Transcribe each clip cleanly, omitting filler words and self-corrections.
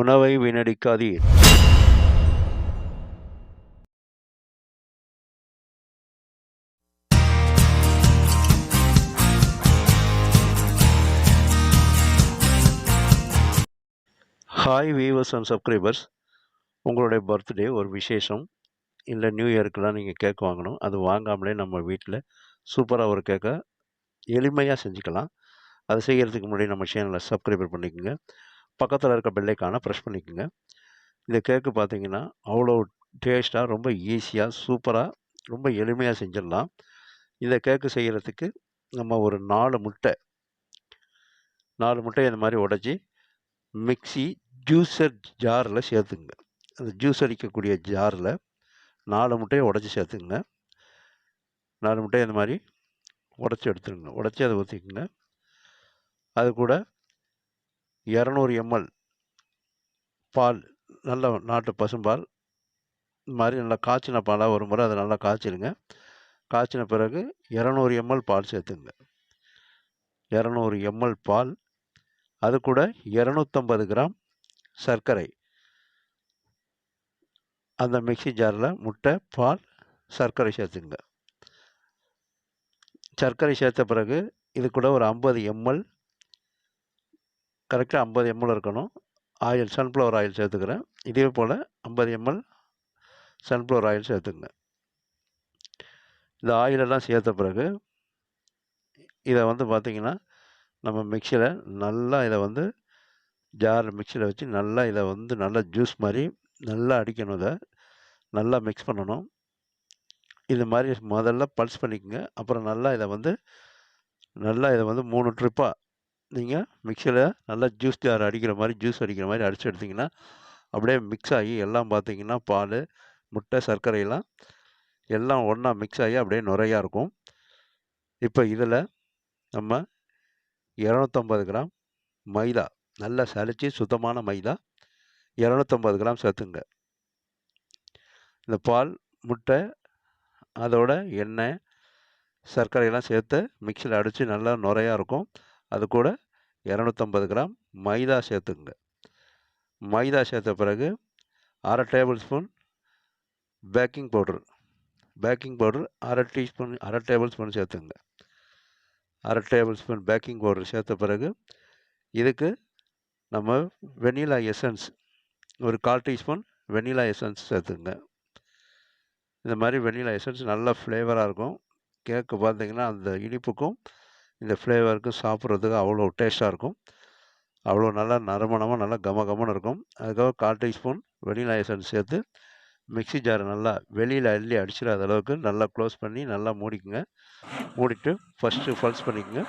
உணவை வீணடிக்காதீர். Hi viewers and subscribers. உங்களுடைய பர்த்டே ஒரு விசேஷம் இல்லை நியூ இயருக்கெல்லாம் நீங்கள் கேக் வாங்கணும். அது வாங்காமலே நம்ம வீட்டில் சூப்பராக ஒரு கேக்கை எளிமையாக செஞ்சுக்கலாம். அதை செய்கிறதுக்கு முன்னாடி நம்ம சேனலை சப்ஸ்கிரைபர் பண்ணிக்கோங்க. பக்கத்தில் இருக்க பெல்லைக்கான ப்ரெஸ் பண்ணிக்கோங்க. இந்த கேக்கு பார்த்தீங்கன்னா அவ்வளோ டேஸ்ட்டாக, ரொம்ப ஈஸியாக, சூப்பராக, ரொம்ப எளிமையாக செஞ்சிடலாம். இந்த கேக்கு செய்கிறதுக்கு நம்ம ஒரு 4 முட்டை இந்த மாதிரி உடைச்சி மிக்ஸி ஜூஸர் ஜாரில் சேர்த்துங்க. அந்த ஜூஸ் அடிக்கக்கூடிய ஜாரில் 4 முட்டையை உடச்சி சேர்த்துக்குங்க. 4 முட்டையை இந்த மாதிரி உடச்சி எடுத்துருங்க. உடச்சி அதை ஊற்றிக்குங்க. அது கூட 200 ml பால், நல்ல நாட்டு பசும்பால், இந்த மாதிரி நல்லா காய்ச்சின பாலாக ஒரு முறை அதை நல்லா காய்ச்சிடுங்க. காய்ச்சின பிறகு 200 ml பால் சேர்த்துங்க. 200 ml பால், அது கூட 250 கிராம் சர்க்கரை. அந்த மிக்ஸி ஜாரில் முட்டை, பால், சர்க்கரை சேர்த்துங்க. சர்க்கரை சேர்த்த பிறகு இது கூட ஒரு 50 ml, கரெக்டாக 50 ml இருக்கணும், ஆயில், சன்ஃப்ளவர் ஆயில் சேர்த்துக்கிறேன். இதே போல் 50 ml சன்ஃப்ளவர் ஆயில் சேர்த்துங்க. இந்த ஆயிலெல்லாம் சேர்த்த பிறகு இதை வந்து பார்த்திங்கன்னா நம்ம மிக்சியில் நல்லா இதை வந்து மிக்சியில் வச்சு நல்லா இதை வந்து நல்லா ஜூஸ் மாதிரி நல்லா அடிக்கணும். இதை நல்லா மிக்ஸ் பண்ணணும். இது மாதிரி முதல்ல பல்ஸ் பண்ணிக்கோங்க. அப்புறம் நல்லா இதை வந்து 3 ட்ரிப்பாக நீங்கள் மிக்சியில் நல்லா ஜூஸ் ஜார் அடிக்கிற மாதிரி அடித்து எடுத்திங்கன்னா அப்படியே மிக்ஸ் ஆகி எல்லாம் பார்த்திங்கன்னா பால், முட்டை, சர்க்கரையெல்லாம் எல்லாம் ஒன்றா மிக்ஸ் ஆகி அப்படியே நுரையா இருக்கும். இப்போ இதில் நம்ம 250 கிராம் மைதா, நல்லா சலிச்சு சுத்தமான மைதா 250 கிராம் சேர்த்துங்க. இந்த பால், முட்டை, அதோட எண்ணெய், சர்க்கரையெல்லாம் சேர்த்து மிக்சியில் அடித்து நல்லா நுரையா இருக்கும். அது கூட 250 கிராம் மைதா சேர்த்துங்க. மைதா சேர்த்த பிறகு 1/2 table spoon baking powder 1/2 table spoon சேர்த்துங்க. 1/2 டேபிள் ஸ்பூன் பேக்கிங் பவுடர் சேர்த்த பிறகு இதுக்கு நம்ம வெனிலா எசன்ஸ் ஒரு 1/4 டீஸ்பூன் வெனிலா எசன்ஸ் சேர்த்துங்க. இந்த மாதிரி வெனிலா எசன்ஸ் நல்லா ஃப்ளேவராக இருக்கும். கேக்கு பார்த்திங்கன்னா அந்த இனிப்புக்கும் இந்த ஃப்ளேவருக்கும் சாப்பிட்றதுக்கு அவ்வளோ டேஸ்ட்டாக இருக்கும். அவ்வளோ நல்லா நறுமணமாக நல்லா கமகமன்னு இருக்கும். அதுக்காக 1/4 டீஸ்பூன் வெனிலா எசன்ஸ் சேர்த்து மிக்ஸி ஜாரை நல்லா வெளியில் அள்ளி அடிச்சிடாத அளவுக்கு நல்லா க்ளோஸ் பண்ணி நல்லா மூடிக்குங்க. மூடிட்டு ஃபஸ்ட்டு பல்ஸ் பண்ணிக்கோங்க.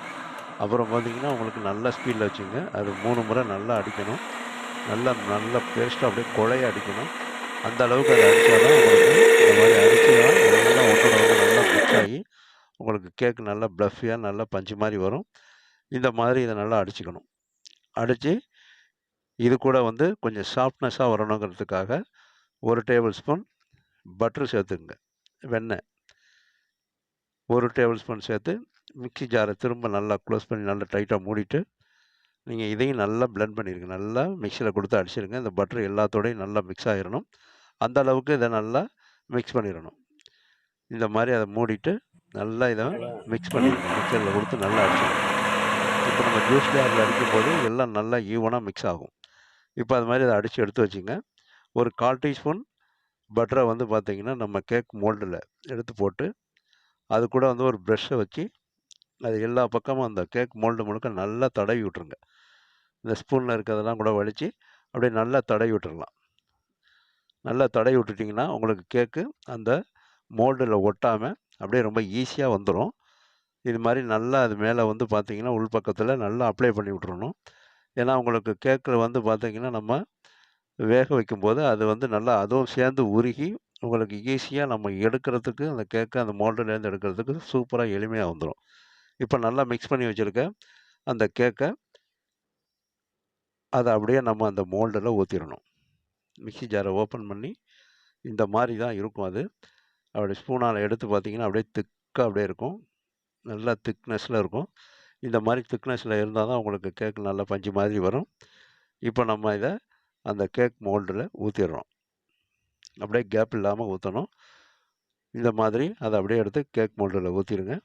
அப்புறம் பார்த்திங்கன்னா உங்களுக்கு நல்லா ஸ்பீடில் வச்சுங்க. அது 3 முறை நல்லா அடிக்கணும். நல்லா பேஸ்ட்டாக அப்படியே குழைய அடிக்கணும். அந்த அளவுக்கு அதை அடித்தா தான் உங்களுக்கு இந்த மாதிரி அடித்து தான் எல்லாம் ஒன்றோட ஒன்று நல்லா மிக்ஸ் ஆகி உங்களுக்கு கேக்கு நல்லா ப்ளஃபியாக நல்லா பஞ்சு மாதிரி வரும். இந்த மாதிரி இதை நல்லா அடிச்சுக்கணும். அடித்து இது கூட வந்து கொஞ்சம் சாஃப்ட்னஸாக வரணுங்கிறதுக்காக 1 டேபிள் ஸ்பூன் பட்ரு சேர்த்துக்குங்க. வெண்ணெய் 1 டேபிள் ஸ்பூன் சேர்த்து மிக்ஸி ஜாரை திரும்ப நல்லா க்ளோஸ் பண்ணி நல்லா டைட்டாக மூடிட்டு நீங்கள் இதையும் நல்லா பிளெண்ட் பண்ணிடுங்க. நல்லா மிக்சியில் கொடுத்து அடிச்சிடுங்க. இந்த பட்டர் எல்லாத்தோடையும் நல்லா மிக்ஸ் ஆகிடணும். அந்த அளவுக்கு இதை நல்லா மிக்ஸ் பண்ணிடணும். இந்த மாதிரி அதை மூடிட்டு நல்லா இதை மிக்ஸ் பண்ணிடுங்க. மிக்சரில் கொடுத்து நல்லா அடிச்சிடணும். இப்போ நம்ம ஜூஸ் ஜாரில் அடிக்கும்போது எல்லாம் நல்லா ஈவனாக மிக்ஸ் ஆகும். இப்போ அது மாதிரி அதை அடித்து எடுத்து வச்சுங்க. ஒரு 1/4 டீஸ்பூன் பட்டரை வந்து பார்த்திங்கன்னா நம்ம கேக் மோல்டில் எடுத்து போட்டு அது கூட வந்து ஒரு ப்ரெஷ்ஷை வச்சு அது எல்லா பக்கமும் அந்த கேக் மோல்டு முழுக்க நல்லா தடவி விட்டுருங்க. இந்த ஸ்பூனில் இருக்கிறதெல்லாம் கூட வலித்து அப்படியே நல்லா தடவி விட்டுடலாம். நல்லா தடவி விட்டுட்டிங்கன்னா உங்களுக்கு கேக்கு அந்த மோல்டில் ஒட்டாமல் அப்படியே ரொம்ப ஈஸியாக வந்துடும். இது மாதிரி நல்லா அது மேலே வந்து பார்த்திங்கன்னா உள்பக்கத்தில் நல்லா அப்ளை பண்ணி விட்டுறணும். ஏன்னா உங்களுக்கு கேக்கில் வந்து பார்த்திங்கன்னா நம்ம வேக வைக்கும்போது அது வந்து நல்லா அதுவும் சேர்ந்து உருகி உங்களுக்கு ஈஸியாக நம்ம எடுக்கிறதுக்கு அந்த கேக்கை அந்த மோல்டுலேருந்து எடுக்கிறதுக்கு சூப்பராக எளிமையாக வந்துடும். இப்போ நல்லா மிக்ஸ் பண்ணி வச்சுருக்க அந்த கேக்கை அதை அப்படியே நம்ம அந்த மோல்டில் ஊற்றிடணும். மிக்ஸி ஜாரை ஓப்பன் பண்ணி இந்த மாதிரி தான் இருக்கும். அது அப்படி ஸ்பூனால் எடுத்து பார்த்திங்கன்னா அப்படியே திக்காக அப்படியே இருக்கும். நல்லா திக்னஸில் இருக்கும். இந்த மாதிரி திக்னஸில் இருந்தால் தான் உங்களுக்கு கேக்கு நல்லா பஞ்சு மாதிரி வரும். இப்போ நம்ம இதை அந்த கேக் மோல்டில் ஊற்றிடுறோம். அப்படியே கேப் இல்லாமல் ஊற்றணும். இந்த மாதிரி அதை அப்படியே எடுத்து கேக் மோல்டில் ஊற்றிடுங்க.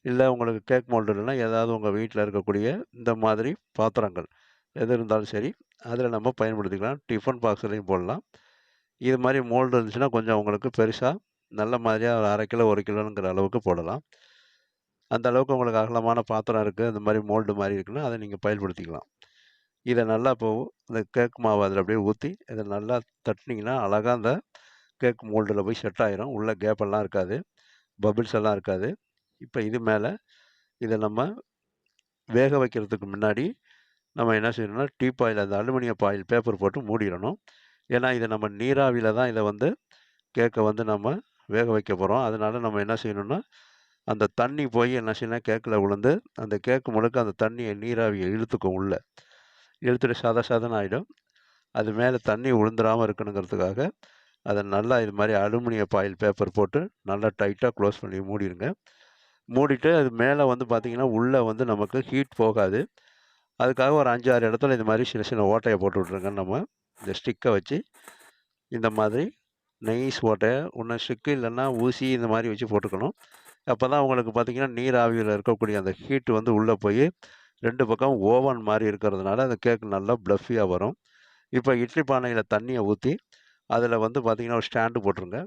இல்லை உங்களுக்கு கேக் மோல்டு இல்லைன்னா ஏதாவது உங்கள் வீட்டில் இருக்கக்கூடிய இந்த மாதிரி பாத்திரங்கள் எது இருந்தாலும் சரி, அதில் நம்ம பயன்படுத்திக்கலாம். டிஃபன் பாக்ஸ்லையும் போடலாம். இது மாதிரி மோல்டு இருந்துச்சுன்னா கொஞ்சம் உங்களுக்கு பெருசாக நல்ல மாதிரியாக ஒரு 1/2 கிலோ 1 கிலோங்கிற அளவுக்கு போடலாம். அந்த அளவுக்கு உங்களுக்கு அகலமான பாத்திரம் இருக்குது, அந்த மாதிரி மோல்டு மாதிரி இருக்குன்னா அதை நீங்கள் பயன்படுத்திக்கலாம். இதை நல்லா இப்போ இந்த கேக் மாவு அதில் அப்படியே ஊற்றி இதை நல்லா தட்டினீங்கன்னா அழகாக அந்த கேக் மோல்டில் போய் செட் ஆயிரும். உள்ள கேப்பெல்லாம் இருக்காது, பபிள்ஸ் எல்லாம் இருக்காது. இப்போ இது மேலே இதை நம்ம வேக வைக்கிறதுக்கு முன்னாடி நம்ம என்ன செய்யணும்னா டீப்பாயில் அந்த அலுமினிய பாயில் பேப்பர் போட்டு மூடிடணும். ஏன்னா இதை நம்ம நீராவியில் தான் இதை வந்து கேக்கை வந்து நம்ம வேக வைக்க போகிறோம். அதனால நம்ம என்ன செய்யணும்னா அந்த தண்ணி போய் என்ன செய்யணும் கேக்கில் விழுந்து அந்த கேக்கு முழுக்க அந்த தண்ணியை நீராவியை இழுத்துக்கும், உள்ள இழுத்துட்டு சாதன்னு ஆகிடும். அது மேலே தண்ணி விழுந்துடாமல் இருக்கணுங்கிறதுக்காக அதை நல்லா இது மாதிரி அலுமினிய பாயில் பேப்பர் போட்டு நல்லா டைட்டாக க்ளோஸ் பண்ணி மூடிடுங்க. மூடிட்டு அது மேலே வந்து பார்த்திங்கன்னா உள்ளே வந்து நமக்கு ஹீட் போகாது. அதுக்காக ஒரு 5-6 இடத்துல இது மாதிரி சின்ன சின்ன ஓட்டையை போட்டு விட்ருங்க. நம்ம இந்த ஸ்டிக்கை வச்சு இந்த மாதிரி நைஸ் ஓட்டையை ஒன்று ஸ்டிக்கு இல்லைன்னா ஊசி இந்த மாதிரி வச்சு போட்டுக்கணும். அப்போ தான் உங்களுக்கு பார்த்திங்கன்னா நீராவியில் இருக்கக்கூடிய அந்த ஹீட்டு வந்து உள்ளே போய் 2 பக்கம் ஓவன் மாதிரி இருக்கிறதுனால அந்த கேக் நல்லா ப்ளஃபியாக வரும். இப்போ இட்லி பானையில் தண்ணியை ஊற்றி அதில் வந்து பார்த்திங்கன்னா ஒரு ஸ்டாண்டு போட்டுருங்க.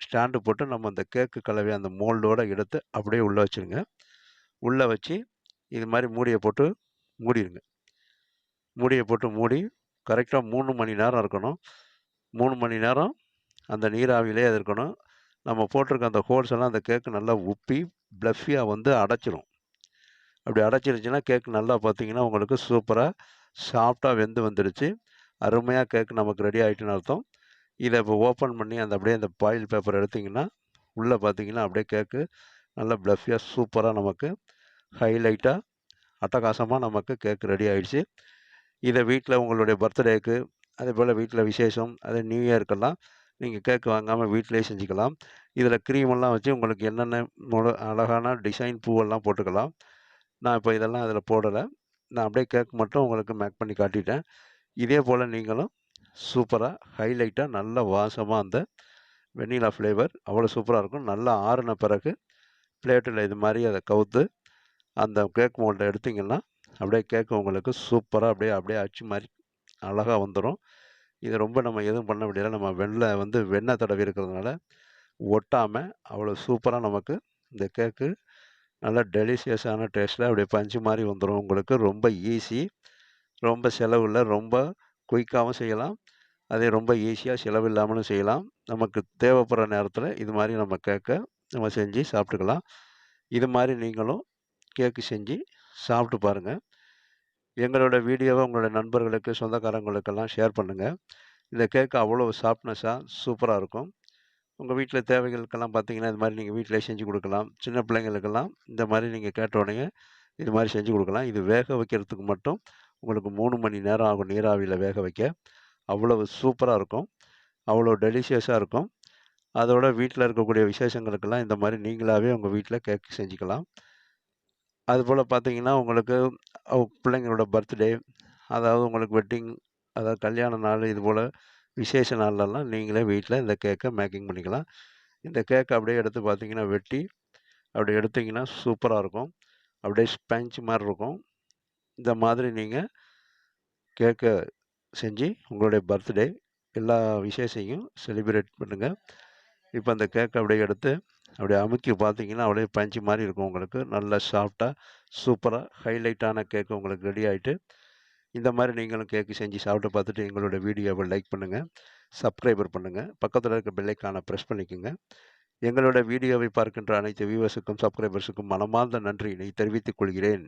ஸ்டாண்டு போட்டு நம்ம அந்த கேக்கு கலவையை அந்த மோல்டோடு எடுத்து அப்படியே உள்ளே வச்சுருங்க. உள்ளே வச்சு இது மாதிரி மூடியை போட்டு மூடிடுங்க. மூடியை போட்டு மூடி கரெக்டாக 3 மணி நேரம் இருக்கணும். 3 மணி நேரம் அந்த நீராவிலே அது இருக்கணும். நம்ம போட்டிருக்க அந்த ஹோல்ஸ் எல்லாம் அந்த கேக்கு நல்லா உப்பி ப்ளஃபியாக வந்து அடைச்சிரும். அப்படி அடைச்சிருச்சுன்னா கேக் நல்லா பார்த்தீங்கன்னா உங்களுக்கு சூப்பராக சாஃப்டாக வெந்து வந்துடுச்சு. அருமையாக கேக் நமக்கு ரெடி ஆகிட்டுன்னு அர்த்தம். இதை இப்போ ஓப்பன் பண்ணி அந்த அப்படியே அந்த பாயில் பேப்பர் எடுத்திங்கன்னா உள்ளே பார்த்தீங்கன்னா அப்படியே கேக்கு நல்லா ப்ளஃபியாக சூப்பராக நமக்கு ஹைலைட்டாக அட்டகாசமாக நமக்கு கேக் ரெடி ஆகிடுச்சு. இதை வீட்டில் உங்களுடைய பர்த்டேக்கு அதேபோல் வீட்டில் விசேஷம் அது நியூ இயர்க்கெல்லாம் நீங்கள் கேக் வாங்காமல் வீட்டிலே செஞ்சுக்கலாம். இதில் க்ரீமெல்லாம் வச்சு உங்களுக்கு என்னென்ன அழகான டிசைன் பூவெல்லாம் போட்டுக்கலாம். நான் இப்போ இதெல்லாம் அதில் போடலை. நான் அப்படியே கேக் மட்டும் உங்களுக்கு மேக் பண்ணி காட்டிட்டேன். இதே போல் நீங்களும் சூப்பராக ஹைலைட்டாக நல்ல வாசமாக அந்த வெண்ணிலா ஃப்ளேவர் அவ்வளோ சூப்பராக இருக்கும். நல்லா ஆறின பிறகு பிளேட்டில் இது மாதிரி அதை கவுத்து அந்த கேக் மோல்டை எடுத்திங்கன்னா அப்படியே கேக்கு உங்களுக்கு சூப்பராக அப்படியே அச்சு மாதிரி அழகாக வந்துடும். இது ரொம்ப நம்ம எதுவும் பண்ண முடியலை. நம்ம வெண்ணெய் தடவி இருக்கிறதுனால ஒட்டாமல் அவ்வளோ சூப்பராக நமக்கு இந்த கேக்கு நல்லா டெலிஷியஸான டேஸ்ட்டில் அப்படியே பஞ்சு மாதிரி வந்துடும். உங்களுக்கு ரொம்ப ஈஸி, ரொம்ப செலவு இல்லை, ரொம்ப குயிக்காகவும் செய்யலாம். அதே ரொம்ப ஈஸியாக செலவு இல்லாமலும் செய்யலாம். நமக்கு தேவைப்படுற நேரத்தில் இது மாதிரி நம்ம கேக்கை நம்ம செஞ்சு சாப்பிட்டுக்கலாம். இது மாதிரி நீங்களும் கேக்கு செஞ்சு சாப்பிட்டு பாருங்கள். எங்களோட வீடியோவை உங்களோட நண்பர்களுக்கு சொந்தக்காரங்களுக்கெல்லாம் ஷேர் பண்ணுங்கள். இந்த கேக்கு அவ்வளோ சாஃப்ட்னஸாக சூப்பராக இருக்கும். உங்கள் வீட்டில் தேவைகளுக்கெல்லாம் பார்த்தீங்கன்னா இது மாதிரி நீங்கள் வீட்டிலே செஞ்சு கொடுக்கலாம். சின்ன பிள்ளைங்களுக்கெல்லாம் இந்த மாதிரி நீங்கள் கேட்ட உடனே இது மாதிரி செஞ்சு கொடுக்கலாம். இது வேக வைக்கிறதுக்கு மட்டும் உங்களுக்கு 3 மணி நேரம் ஆகும் நீராவியில் வேக வைக்க. அவ்வளவு சூப்பராக இருக்கும், அவ்வளோ டெலிஷியஸாக இருக்கும். அதோட வீட்டில் இருக்கக்கூடிய விசேஷங்களுக்கெல்லாம் இந்த மாதிரி நீங்களாகவே உங்கள் வீட்டில் கேக் செஞ்சுக்கலாம். அதுபோல் பார்த்தீங்கன்னா உங்களுக்கு பிள்ளைங்களோட பர்த்டே, அதாவது உங்களுக்கு வெட்டிங், அதாவது கல்யாண நாள், இதுபோல் விசேஷ நாள்லலாம் நீங்களே வீட்டில் இந்த கேக்கை மேக்கிங் பண்ணிக்கலாம். இந்த கேக்கை அப்படியே எடுத்து பார்த்தீங்கன்னா வெட்டி அப்படி எடுத்திங்கன்னா சூப்பராக இருக்கும். அப்படியே ஸ்பஞ்ச் மாதிரி இருக்கும். இந்த மாதிரி நீங்கள் கேக்கை செஞ்சு உங்களுடைய பர்த்டே எல்லா விசேஷையும் செலிப்ரேட் பண்ணுங்கள். இப்போ அந்த கேக்கை அப்படியே எடுத்து அப்படியே அமுக்கி பார்த்தீங்கன்னா அப்படியே பஞ்சு மாதிரி இருக்கும். உங்களுக்கு நல்லா சாஃப்டாக சூப்பராக ஹைலைட்டான கேக்கு உங்களுக்கு ரெடி ஆகிட்டு, இந்த மாதிரி நீங்களும் கேக்கு செஞ்சு சாப்பிட்டு பார்த்துட்டு எங்களோட வீடியோவை லைக் பண்ணுங்கள், சப்ஸ்கிரைபர் பண்ணுங்கள், பக்கத்தில் இருக்க பெல்லைக்கான ப்ரெஸ் பண்ணிக்கோங்க. எங்களோட வீடியோவை பார்க்கின்ற அனைத்து வியூவர்ஸுக்கும் சப்ஸ்கிரைபர்ஸுக்கும் மனமார்ந்த நன்றியினை தெரிவித்துக் கொள்கிறேன்.